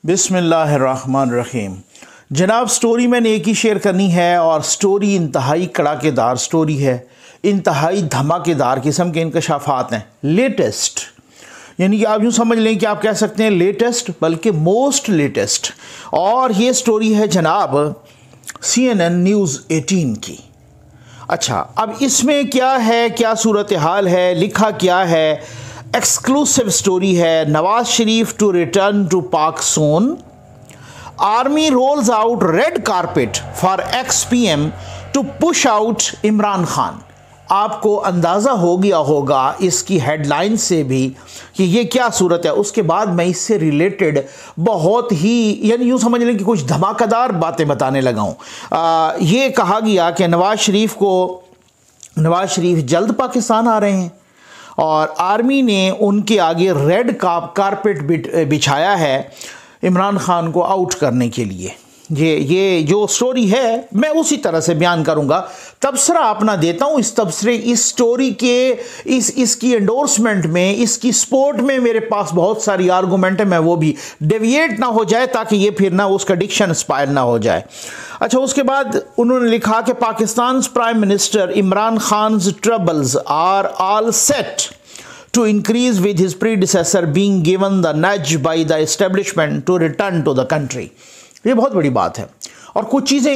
बिस्मिल्लाहिर्रहमानिर्रहीम। जनाब, स्टोरी मैंने एक ही शेयर करनी है और स्टोरी इंतहाई कड़ाकेदार स्टोरी है। इंतहाई धमाकेदार किस्म के इंकशाफात हैं, लेटेस्ट, यानी कि आप यूँ समझ लें कि आप कह सकते हैं लेटेस्ट, बल्कि मोस्ट लेटेस्ट। और ये स्टोरी है जनाब CNN न्यूज़ 18 की। अच्छा, अब इसमें क्या है, क्या सूरत हाल है, लिखा क्या है? एक्सक्लूसिव स्टोरी है। Nawaz Sharif to return to Pak soon, army rolls out red carpet for ex PM to push out Imran Khan. आपको अंदाज़ा हो गया होगा इसकी हेडलाइन से भी कि ये क्या सूरत है। उसके बाद मैं इससे रिलेटेड बहुत ही, यानी यूँ समझ लें कि कुछ धमाकेदार बातें बताने लगा हूँ। ये कहा गया कि नवाज शरीफ जल्द पाकिस्तान आ रहे हैं और आर्मी ने उनके आगे रेड कारपेट बिछाया है इमरान खान को आउट करने के लिए। ये जो स्टोरी है मैं उसी तरह से बयान करूंगा। तबसरा अपना देता हूं। इस स्टोरी के इसकी एंडोर्समेंट में, इसकी सपोर्ट में मेरे पास बहुत सारी आर्गूमेंट है। मैं वो भी डेविएट ना हो जाए ताकि ये फिर ना उसका डिक्शन स्पाइल ना हो जाए। अच्छा, उसके बाद उन्होंने लिखा कि Pakistan prime minister Imran Khan's troubles are all set to increase with his predecessor being given the nudge by the establishment to return to the country। ये बहुत बड़ी बात है। और कुछ चीज़ें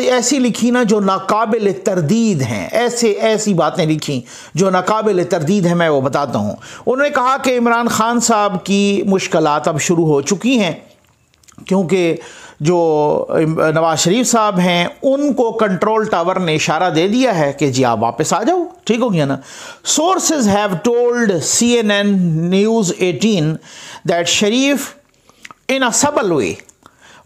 ऐसी लिखी ना जो नाकाबिल तरदीद हैं, ऐसी बातें लिखी जो नाकाबिल तरदीद हैं। मैं वो बताता हूँ। उन्होंने कहा कि इमरान खान साहब की मुश्किलात अब शुरू हो चुकी हैं क्योंकि जो नवाज शरीफ साहब हैं उनको कंट्रोल टावर ने इशारा दे दिया है कि जी आप वापस आ जाओ। ठीक हो गया ना। Sources have told CNN news 18 that Sharif in a subtle way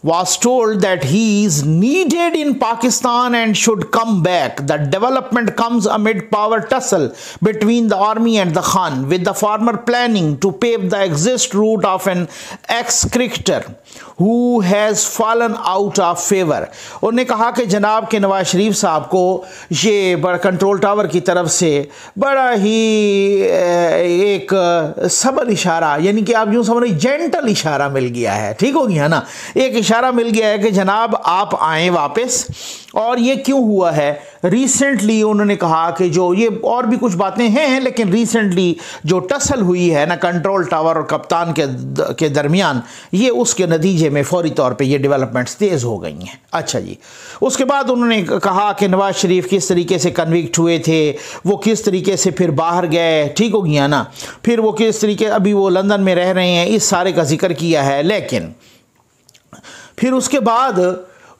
was told that he is needed in Pakistan and should come back. The development comes amid power tussle between the army and the Khan, with the former planning to pave the exit route of an ex-cricketer who has fallen out of favor। उन्होंने कहा कि जनाब के नवाज शरीफ साहब को ये बड़ा control tower की तरफ से बड़ा ही एक सबल इशारा, यानी कि आप यूँ समझ जेंटल इशारा मिल गया है। ठीक हो गया ना। एक इशारा मिल गया है कि जनाब आप आएँ वापस। और ये क्यों हुआ है? रिसेंटली उन्होंने कहा कि जो ये और भी कुछ बातें हैं, लेकिन रिसेंटली जो टसल हुई है ना कंट्रोल टावर और कप्तान के दरमियान, ये उसके नतीजे में फौरी तौर पे ये डेवलपमेंट्स तेज़ हो गई हैं। अच्छा जी, उसके बाद उन्होंने कहा कि नवाज शरीफ किस तरीके से कन्विक्ट हुए थे, वो किस तरीके से फिर बाहर गए। ठीक हो गया ना। फिर वो किस तरीके, अभी वो लंदन में रह रहे हैं, इस सारे का जिक्र किया है। लेकिन फिर उसके बाद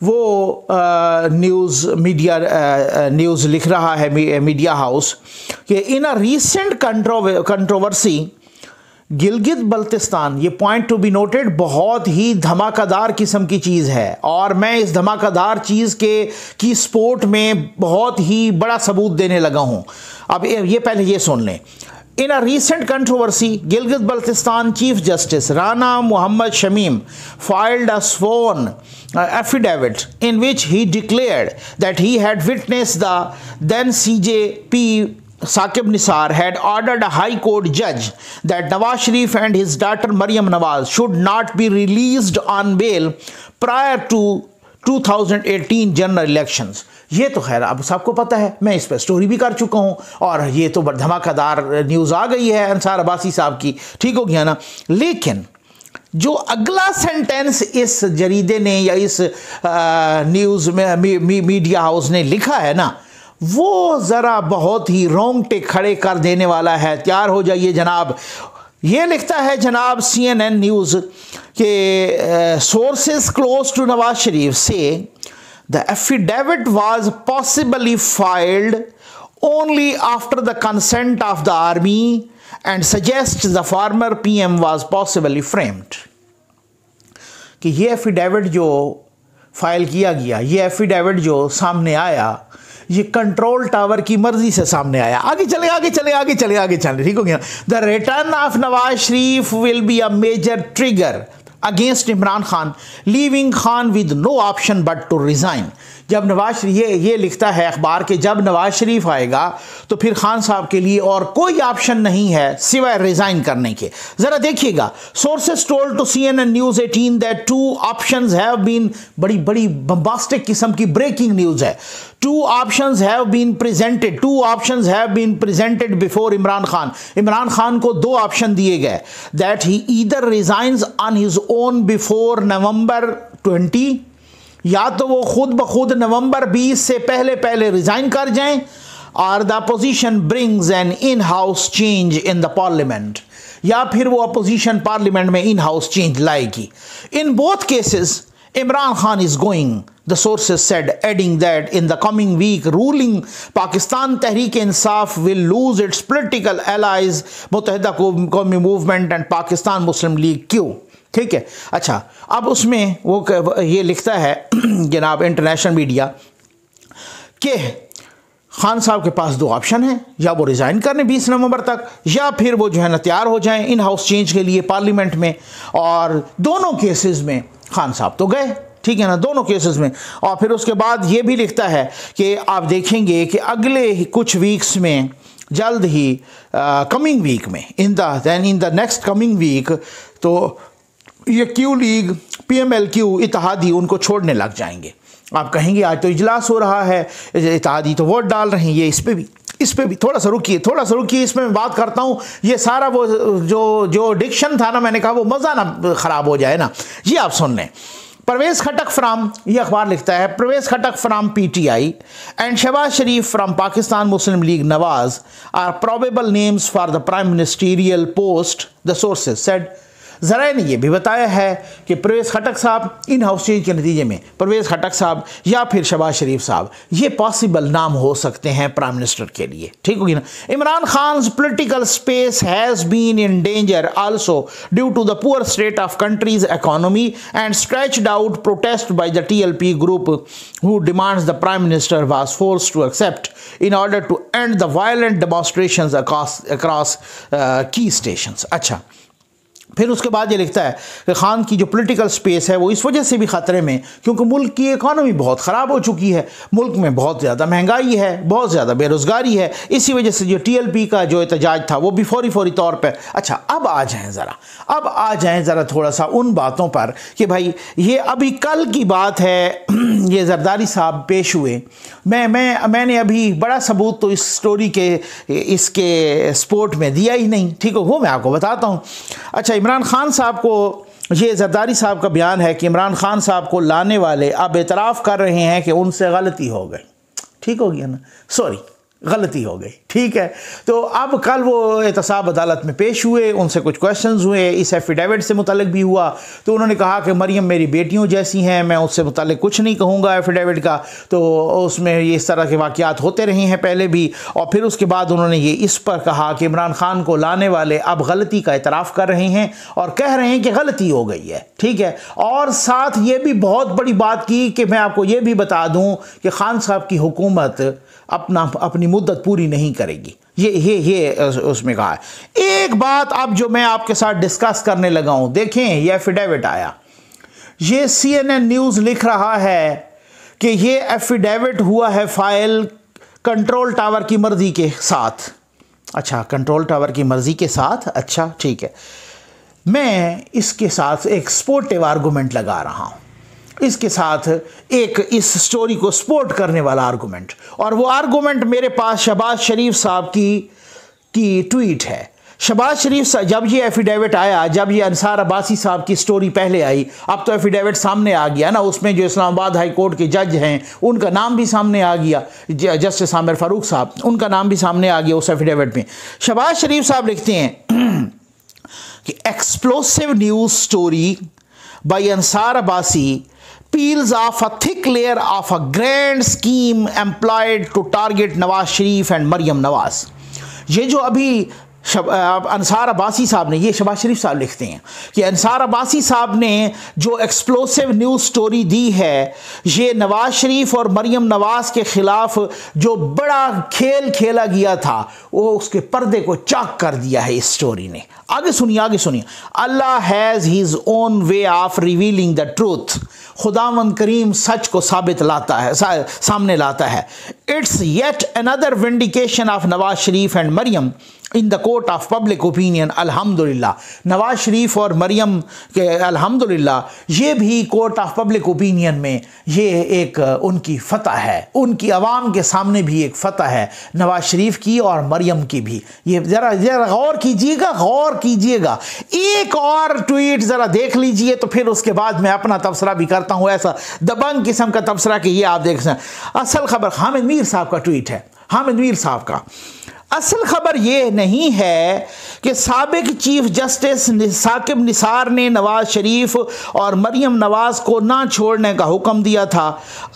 वो न्यूज़ लिख रहा है मीडिया हाउस कि in a recent controversy Gilgit Baltistan, ये पॉइंट टू बी नोटेड, बहुत ही धमाकेदार किस्म की चीज़ है और मैं इस धमाकेदार चीज़ की सपोर्ट में बहुत ही बड़ा सबूत देने लगा हूँ। अब ये पहले ये सुन लें। In a recent controversy, Gilgit-Baltistan Chief Justice Rana Muhammad Shamim filed a sworn affidavit in which he declared that he had witnessed the then CJP Saqib Nisar had ordered a High Court judge that Nawaz Sharif and his daughter Maryam Nawaz should not be released on bail prior to 2018 general elections. ये तो खैर अब सबको पता है, मैं इस पर स्टोरी भी कर चुका हूँ और ये तो धमाकेदार न्यूज़ आ गई है अंसार अब्बासी साहब की। ठीक हो गया ना। लेकिन जो अगला सेंटेंस इस जरीदे ने या इस न्यूज़ में मीडिया हाउस ने लिखा है ना, वो ज़रा बहुत ही रोंगटे खड़े कर देने वाला है। तैयार हो जाइए जनाब। ये लिखता है जनाब CNN न्यूज़ के sources close to Nawaz Sharif से the affidavit was possibly filed only after the consent of the army and suggests the former PM was possibly framed। कि ये एफिडेविट जो फाइल किया गया, ये एफिडेविट जो सामने आया, ये कंट्रोल टावर की मर्जी से सामने आया। आगे चले। ठीक हो गया। The return of Nawaz Sharif will be a major trigger against Imran Khan, leaving Khan with no option but to resign. जब नवाज ये लिखता है अखबार कि जब नवाज शरीफ आएगा तो फिर खान साहब के लिए और कोई ऑप्शन नहीं है सिवाय रिजाइन करने के। जरा देखिएगा, sources told to CNN News 18 that 2 options have been, बड़ी बड़ी बम्बास्टिक किस्म की ब्रेकिंग न्यूज है। 2 options have been presented before Imran Khan. Imran Khan को 2 ऑप्शन दिए गए, that he either resigns on his own before November 20, या तो वो खुद ब खुद नवंबर 20 से पहले रिजाइन कर जाएं, और the opposition brings an in house change in the parliament, या फिर वो अपोजिशन पार्लियामेंट में इन हाउस चेंज लाएगी। In both cases Imran Khan is going, the sources said, adding that in the coming week ruling Pakistan Tehreek-e-Insaf will lose its political allies Muttahida Qawmi Movement and Pakistan Muslim League Q। ठीक है, अच्छा, अब उसमें वो ये लिखता है जनाब इंटरनेशनल मीडिया कि खान साहब के पास 2 ऑप्शन हैं, या वो रिज़ाइन करने 20 नवंबर तक, या फिर वो जो है ना तैयार हो जाएं इन हाउस चेंज के लिए पार्लियामेंट में। और दोनों केसेस में खान साहब तो गए, ठीक है ना, दोनों केसेस में। और फिर उसके बाद ये भी लिखता है कि आप देखेंगे कि अगले कुछ वीक्स में, जल्द ही कमिंग वीक में, in the next coming week, तो ये क्यू लीग, PMLQ इत्तेहादी उनको छोड़ने लग जाएंगे। आप कहेंगे आज तो इजलास हो रहा है, इत्तेहादी तो वोट डाल रहे हैं, ये इस पे भी थोड़ा सा रुकिए, इसमें मैं बात करता हूँ। ये सारा वो जो डिक्शन था ना, मैंने कहा वो मज़ा ना ख़राब हो जाए ना, ये आप सुन लें। परवेज़ खटक फ्राम, ये अखबार लिखता है, Pervez Khattak from PTI and Shahbaz Sharif from Pakistan Muslim League Nawaz are probable names for the prime ministerial post, the sources said. ज़रा ने यह भी बताया है कि परवेज़ खटक साहब इन हाउस चेंज के नतीजे में, परवेज़ खटक साहब या फिर शहबाज शरीफ साहब, ये पॉसिबल नाम हो सकते हैं प्राइम मिनिस्टर के लिए, ठीक होगी ना। Imran Khan's political space has been in danger also due to the poor state of country's economy and stretched out protest by the TLP group who demands the prime minister was forced to accept in order to end the violent demonstrations across key stations. अच्छा, फिर उसके बाद ये लिखता है कि खान की जो पॉलिटिकल स्पेस है वो इस वजह से भी ख़तरे में, क्योंकि मुल्क की इकॉनमी बहुत ख़राब हो चुकी है, मुल्क में बहुत ज़्यादा महंगाई है, बहुत ज़्यादा बेरोज़गारी है। इसी वजह से जो TLP का जो एहतजाज था वो भी फौरी तौर पर। अच्छा, अब आ जाएं ज़रा थोड़ा सा उन बातों पर कि भाई ये अभी कल की बात है, ये जरदारी साहब पेश हुए। मैंने अभी बड़ा सबूत तो इस स्टोरी के इसके स्पोर्ट में दिया ही नहीं, ठीक है, वो मैं आपको बताता हूँ। अच्छा, इमरान खान साहब को, ये जरदारी साहब का बयान है कि इमरान खान साहब को लाने वाले अब एतराफ़ कर रहे हैं कि उनसे गलती हो गई, ठीक हो गया ना, सॉरी गलती हो गई, ठीक है। तो अब कल वो एहतसाब अदालत में पेश हुए, उनसे कुछ क्वेश्चंस हुए, इस एफिडेविट से मुतल्लिक भी हुआ। तो उन्होंने कहा कि मरियम मेरी बेटियों जैसी हैं, मैं उससे मुतल्लिक कुछ नहीं कहूँगा एफिडेविट का। तो उसमें ये इस तरह के वाक़यात होते रहे हैं पहले भी। और फिर उसके बाद उन्होंने ये इस पर कहा कि इमरान खान को लाने वाले अब गलती का एतराफ़ कर रहे हैं और कह रहे हैं कि गलती हो गई है, ठीक है। और साथ ये भी बहुत बड़ी बात की कि मैं आपको ये भी बता दूँ कि खान साहब की हुकूमत अपनी मुद्दत पूरी नहीं करेगी, ये उसमें कहा है। एक बात अब जो मैं आपके साथ डिस्कस करने लगा हूं, देखें ये एफिडेविट आया, ये CNN न्यूज़ लिख रहा है कि ये एफिडेविट हुआ है फाइल कंट्रोल टावर की मर्जी के साथ। अच्छा, कंट्रोल टावर की मर्जी के साथ, अच्छा ठीक है। मैं इसके साथ एक स्पोर्टिव आर्गूमेंट लगा रहा हूं, इसके साथ एक इस स्टोरी को सपोर्ट करने वाला आर्गूमेंट, और वो आर्गूमेंट मेरे पास शहबाज शरीफ साहब की ट्वीट है। शहबाज शरीफ साहब, जब ये एफिडेविट आया, जब ये अंसार अब्बासी साहब की स्टोरी पहले आई, अब तो एफिडेविट सामने आ गया ना, उसमें जो इस्लामाबाद हाई कोर्ट के जज हैं उनका नाम भी सामने आ गया, जस्टिस आमिर फारूक साहब, उनका नाम भी सामने आ गया उस एफिडेविट में। शहबाज शरीफ साहब लिखते हैं कि explosive news story by Ansar Abbasi peels off a thick layer of a grand scheme employed to target Nawaz Sharif and Maryam Nawaz. ये जो अभी अंसार अब्बासी साहब ने, ये शहबाज शरीफ साहब लिखते हैं कि अंसार अब्बासी साहब ने जो एक्सप्लोसिव न्यूज़ स्टोरी दी है, ये नवाज शरीफ और मरियम नवाज के ख़िलाफ़ जो बड़ा खेल खेला गया था वो उसके पर्दे को चाक कर दिया है इस स्टोरी ने। आगे सुनिए, आगे सुनिए। Allah has his own way of revealing the truth. खुदावंद करीम सच को साबित लाता है, सामने लाता है। It's yet another vindication of Nawaz Sharif and Maryam in the court of public opinion. अल्हम्दुलिल्लाह, नवाज शरीफ और मरियम के अल्हम्दुलिल्लाह ये भी कोर्ट ऑफ पब्लिक ओपिनियन में ये एक उनकी फतह है, उनकी आवाम के सामने भी एक फतह है नवाज शरीफ की और मरियम की भी। ये ज़रा गौर कीजिएगा, गौर कीजिएगा। एक और ट्वीट ज़रा देख लीजिए तो फिर उसके बाद मैं अपना तबसरा भी करता हूँ, ऐसा दबंग किस्म का तबसरा कि ये आप देख सकते। असल खबर हामिद मीर साहब का ट्वीट है, हामिद मीर साहब का। असल खबर ये नहीं है कि साबिक चीफ जस्टिस साकिब निसार ने नवाज शरीफ और मरियम नवाज को ना छोड़ने का हुक्म दिया था।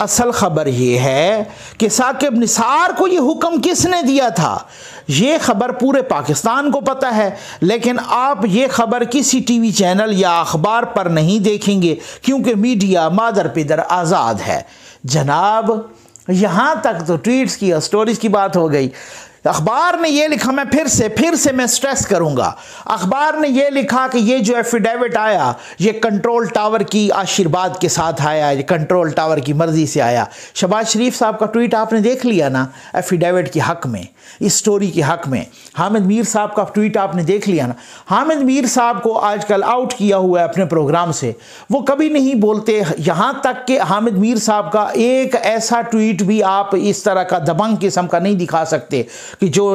असल खबर ये है कि साकिब निसार को ये हुक्म किसने दिया था। ये खबर पूरे पाकिस्तान को पता है, लेकिन आप ये खबर किसी टीवी चैनल या अखबार पर नहीं देखेंगे क्योंकि मीडिया मादर पिदर आज़ाद है। जनाब, यहाँ तक तो ट्वीट्स की और स्टोरीज की बात हो गई। अखबार ने ये लिखा, मैं फिर से मैं स्ट्रेस करूंगा, अखबार ने ये लिखा कि ये जो एफिडेविट आया ये कंट्रोल टावर की आशीर्वाद के साथ आया, ये कंट्रोल टावर की मर्जी से आया। शहबाज शरीफ साहब का ट्वीट आपने देख लिया ना एफिडेविट के हक में, इस स्टोरी के हक में। हामिद मीर साहब का ट्वीट आपने देख लिया ना। हामिद मीर साहब को आजकल आउट किया हुआ है अपने प्रोग्राम से, वो कभी नहीं बोलते। यहाँ तक कि हामिद मीर साहब का एक ऐसा ट्वीट भी आप इस तरह का दबंग किस्म का नहीं दिखा सकते कि जो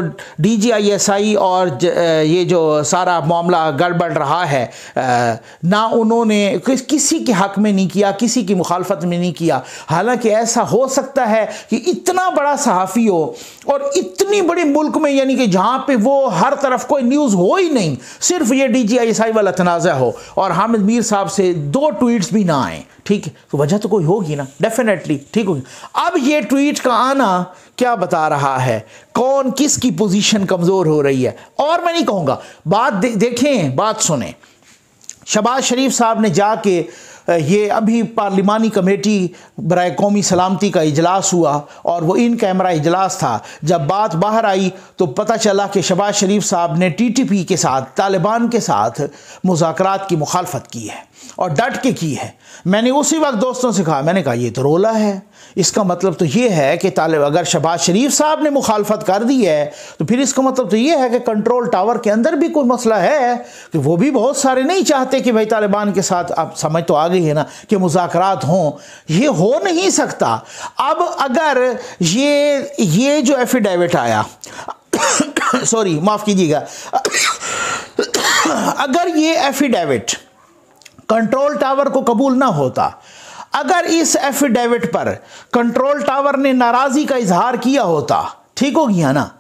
DGISI और ये जो सारा मामला गड़बड़ रहा है, ना उन्होंने किसी के हक में नहीं किया, किसी की मुखालफत में नहीं किया। हालांकि ऐसा हो सकता है कि इतना बड़ा सहाफ़ी हो और इतनी बड़े मुल्क में, यानी कि जहाँ पे वो हर तरफ कोई न्यूज़ हो ही नहीं, सिर्फ ये DGISI वाला तनाज़ा हो और हामिद मीर साहब से 2 ट्वीट्स भी ना आए, ठीक है, तो वजह तो कोई होगी ना, डेफिनेटली ठीक होगी। अब ये ट्वीट का आना क्या बता रहा है, कौन किसकी पोजीशन कमज़ोर हो रही है। और मैं नहीं कहूँगा, बात देखें, बात सुने। शहबाज शरीफ साहब ने जाके ये अभी पार्लिमानी कमेटी बराए कौमी सलामती का इजलास हुआ और वो इन कैमरा इजलास था। जब बात बाहर आई तो पता चला कि शहबाज शरीफ साहब ने TTP के साथ, तालिबान के साथ मुज़ाकरात की मुखालफत की है और डट के की है। मैंने उसी वक्त दोस्तों से कहा, मैंने कहा ये तो रोला है। इसका मतलब तो ये है कि अगर शहबाज शरीफ साहब ने मुखालफत कर दी है तो फिर इसका मतलब तो ये है कि कंट्रोल टावर के अंदर भी कोई मसला है कि वो भी बहुत सारे नहीं चाहते कि भाई तालिबान के साथ, आप समझ तो आ गई है ना, कि मुज़ाकरात हों। ये हो नहीं सकता। अब अगर ये जो एफिडेविट आया सॉरी माफ़ कीजिएगा, अगर ये एफिडेविट कंट्रोल टावर को कबूल ना होता, अगर इस एफिडेविट पर कंट्रोल टावर ने नाराज़गी का इजहार किया होता, ठीक हो गया ना,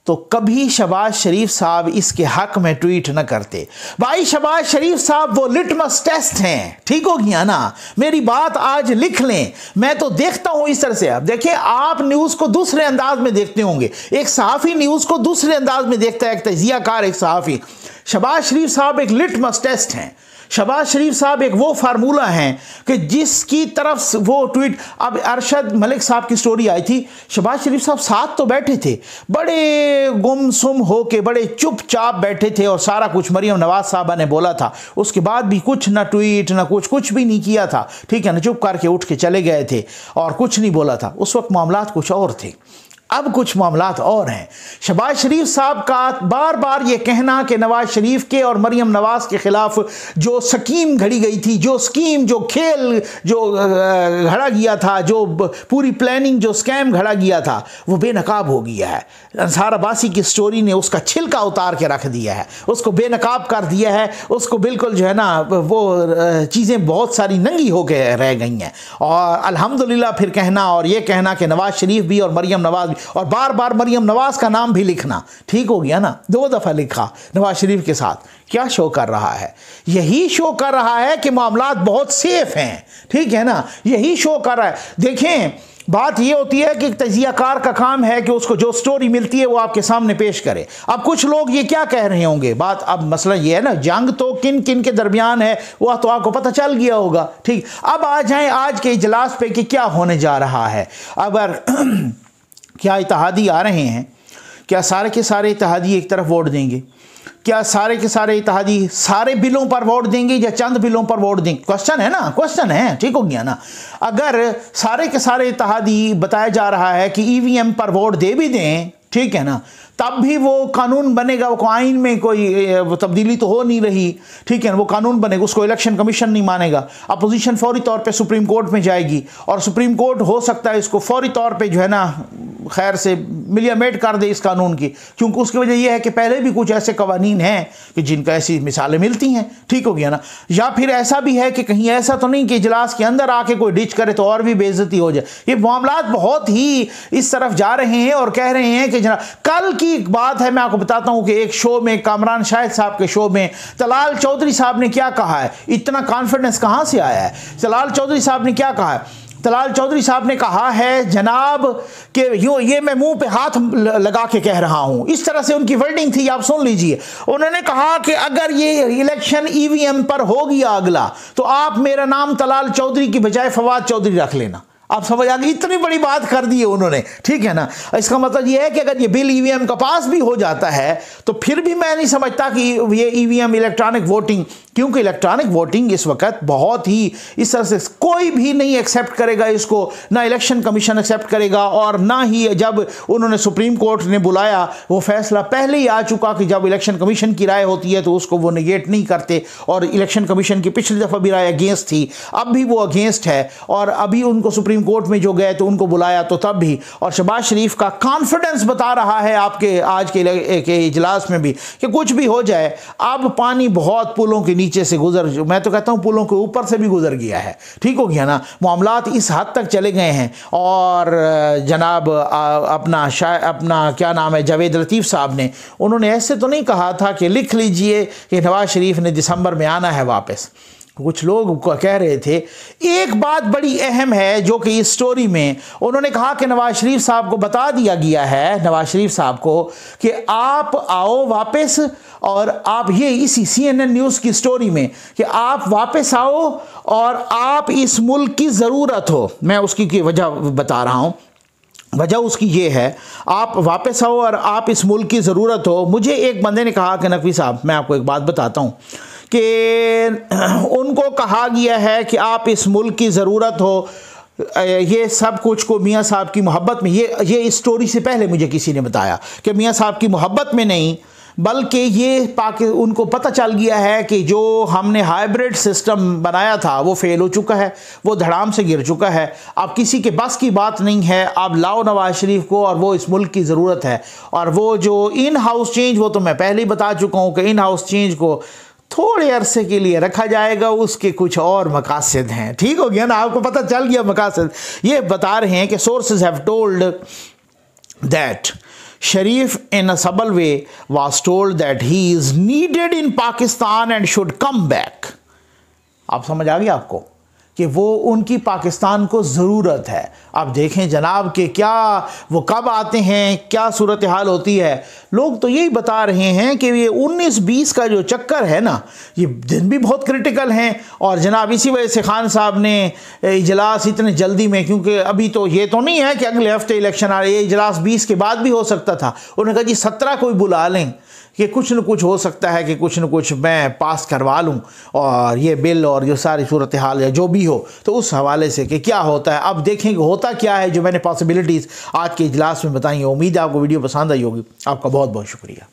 तो कभी शहबाज शरीफ साहब इसके हक में ट्वीट न करते। भाई शहबाज शरीफ साहब वो लिटमस टेस्ट हैं, ठीक हो गया ना, मेरी बात आज लिख लें। मैं तो देखता हूं इस तरह से। आप देखिए, आप न्यूज़ को दूसरे अंदाज में देखते होंगे, एक सहाफ़ी न्यूज़ को दूसरे अंदाज में देखता है, एक तजियाकार, एक सहाफ़ी। शहबाज शरीफ साहब एक लिटमस टेस्ट हैं। शहबाज शरीफ साहब एक वो फार्मूला हैं कि जिसकी तरफ वो ट्वीट, अब अरशद मलिक साहब की स्टोरी आई थी, शहबाज शरीफ साहब साथ तो बैठे थे, बड़े गुमसुम हो के बड़े चुपचाप बैठे थे और सारा कुछ मरियम नवाज साहबा ने बोला था, उसके बाद भी कुछ ना ट्वीट ना कुछ भी नहीं किया था, ठीक है ना, चुप करके उठ के चले गए थे और कुछ नहीं बोला था। उस वक्त मामलात कुछ और थे, अब कुछ मामलात और हैं। शहबाज शरीफ साहब का बार बार ये कहना कि नवाज शरीफ के और मरियम नवाज के ख़िलाफ़ जो स्कीम घड़ी गई थी, जो स्कीम, जो खेल जो घड़ा गया था, जो पूरी प्लानिंग, जो स्कैम घड़ा गया था, वो बेनकाब हो गया है। अंसार अब्बासी की स्टोरी ने उसका छिलका उतार के रख दिया है, उसको बेनकाब कर दिया है, उसको बिल्कुल जो है ना वो चीज़ें बहुत सारी नंगी हो के रह गई हैं। और अल्हम्दुलिल्लाह फिर कहना और ये कहना कि नवाज शरीफ भी और मरियम नवाज, और बार बार मरियम नवाज का नाम भी लिखना, ठीक हो गया ना, 2 दफ़ा लिखा नवाज शरीफ के साथ। क्या शो कर रहा है? यही शो कर रहा है कि मामलात बहुत सेफ हैं, ठीक है ना, यही शो कर रहा है। देखें, बात ये होती है कि तजियाकार का काम है कि उसको जो स्टोरी मिलती है वो आपके सामने पेश करे। अब कुछ लोग ये क्या कह रहे होंगे, बात अब मसला ये है ना, जंग तो किन किन के दरमियान है वह तो आपको पता चल गया होगा। ठीक, अब आ जाएं आज के इजलास पे कि क्या होने जा रहा है। अगर क्या इत्तेहादी आ रहे हैं, क्या सारे के सारे इत्तेहादी एक तरफ वोट देंगे? क्या सारे के सारे इत्तेहादी सारे बिलों पर वोट देंगे या चंद बिलों पर वोट देंगे? क्वेश्चन है ना, क्वेश्चन है, ठीक हो गया ना। अगर सारे के सारे इत्तेहादी बताया जा रहा है कि ईवीएम पर वोट दे भी दें, ठीक है ना, तब भी वो कानून बनेगा, वो आइन में कोई तब्दीली तो हो नहीं रही, ठीक है ना, वो कानून बनेगा, उसको इलेक्शन कमीशन नहीं मानेगा। अपोजिशन फौरी तौर पे सुप्रीम कोर्ट में जाएगी और सुप्रीम कोर्ट हो सकता है इसको फौरी तौर पे जो है ना खैर से मिलियामेट कर दे इस कानून की, क्योंकि उसकी वजह यह है कि पहले भी कुछ ऐसे कवानीन हैं कि जिनका ऐसी मिसालें मिलती हैं, ठीक हो गया ना। या फिर ऐसा भी है कि कहीं ऐसा तो नहीं कि इजलास के अंदर आके कोई डिच करे तो और भी बेइज्जती हो जाए। ये मामलात बहुत ही इस तरफ जा रहे हैं और कह रहे हैं कि जनाब, कल की एक बात है, मैं आपको बताता हूं कि एक शो में, कामरान शाहिद साहब के शो में, तलाल चौधरी साहब ने क्या कहा है। इतना कॉन्फिडेंस कहां से आया है? तलाल चौधरी साहब ने क्या कहा है? तलाल चौधरी साहब ने कहा है जनाब कि यूँ, ये मैं मुंह पे हाथ लगा के कह रहा हूं, इस तरह से उनकी वर्डिंग थी, आप सुन लीजिए। उन्होंने कहा कि अगर ये इलेक्शन ईवीएम पर हो गया अगला, तो आप मेरा नाम तलाल चौधरी की बजाय फवाद चौधरी रख लेना। आप समझ आ गए, इतनी बड़ी बात कर दी है उन्होंने, ठीक है ना। इसका मतलब ये है कि अगर ये बिल ईवीएम का पास भी हो जाता है तो फिर भी मैं नहीं समझता कि ये ईवीएम इलेक्ट्रॉनिक वोटिंग, क्योंकि इलेक्ट्रॉनिक वोटिंग इस वक्त बहुत ही इस तरह से कोई भी नहीं एक्सेप्ट करेगा इसको, ना इलेक्शन कमीशन एक्सेप्ट करेगा और ना ही जब उन्होंने सुप्रीम कोर्ट ने बुलाया वो फैसला पहले ही आ चुका कि जब इलेक्शन कमीशन की राय होती है तो उसको वो नेगेट नहीं करते, और इलेक्शन कमीशन की पिछली दफ़ा भी राय अगेंस्ट थी, अब भी वो अगेंस्ट है, और अभी उनको सुप्रीम कोर्ट में जो गए तो उनको बुलाया तो तब भी। और शहबाज शरीफ का कॉन्फिडेंस बता रहा है आपके आज के इजलास में भी कि कुछ भी हो जाए, अब पानी बहुत पुलों के नीचे से गुजर, मैं तो कहता हूं पुलों के ऊपर से भी गुजर गया है, ठीक हो गया ना। मामलात इस हद तक चले गए हैं। और जनाब अपना क्या नाम है, जावेद लतीफ़ साहब ने, उन्होंने ऐसे तो नहीं कहा था कि लिख लीजिए कि नवाज शरीफ ने दिसंबर में आना है वापस। कुछ लोग कह रहे थे, एक बात बड़ी अहम है जो कि इस स्टोरी में उन्होंने कहा कि नवाज शरीफ साहब को बता दिया गया है, नवाज शरीफ साहब को, कि आप आओ वापस, और आप ये इसी CNN न्यूज़ की स्टोरी में कि आप वापस आओ और आप इस मुल्क की ज़रूरत हो। मैं उसकी वजह बता रहा हूँ। वजह उसकी ये है, आप वापस आओ और आप इस मुल्क की ज़रूरत हो। मुझे एक बंदे ने कहा कि नकवी साहब, मैं आपको एक बात बताता हूँ कि उनको कहा गया है कि आप इस मुल्क की ज़रूरत हो, ये सब कुछ को मियाँ साहब की मोहब्बत में, ये इस स्टोरी से पहले मुझे किसी ने बताया कि मियाँ साहब की मोहब्बत में नहीं, बल्कि ये उनको पता चल गया है कि जो हमने हाइब्रिड सिस्टम बनाया था वो फेल हो चुका है, वो धड़ाम से गिर चुका है। अब किसी के बस की बात नहीं है, आप लाओ नवाज शरीफ को, और वो इस मुल्क की ज़रूरत है। और वो जो इन हाउस चेंज, वो तो मैं पहले ही बता चुका हूँ कि इन हाउस चेंज को थोड़े अरसे के लिए रखा जाएगा, उसके कुछ और मकासद हैं, ठीक हो गया ना, आपको पता चल गया मकासद। ये बता रहे हैं कि sources have told that Sharif in a subtle way was told that he is needed in Pakistan and should come back। आप समझ आ गया आपको कि वो उनकी पाकिस्तान को ज़रूरत है। अब देखें जनाब कि क्या वो कब आते हैं, क्या सूरत हाल होती है। लोग तो यही बता रहे हैं कि ये 19-20 का जो चक्कर है ना, ये दिन भी बहुत क्रिटिकल हैं। और जनाब इसी वजह से खान साहब ने इजलास इतने जल्दी में, क्योंकि अभी तो ये तो नहीं है कि अगले हफ्ते इलेक्शन आ रहे, ये इजलास 20 के बाद भी हो सकता था। उन्होंने कहा जी 17 को ही बुला लें कि कुछ न कुछ हो सकता है कि कुछ न कुछ मैं पास करवा लूँ और ये बिल और जो सारी सूरत हाल या जो भी हो, तो उस हवाले से कि क्या होता है। अब देखेंगे होता क्या है। जो मैंने पॉसिबिलिटीज़ आज के इजलास में बताई हैं। उम्मीद है आपको वीडियो पसंद आई होगी। आपका बहुत बहुत शुक्रिया।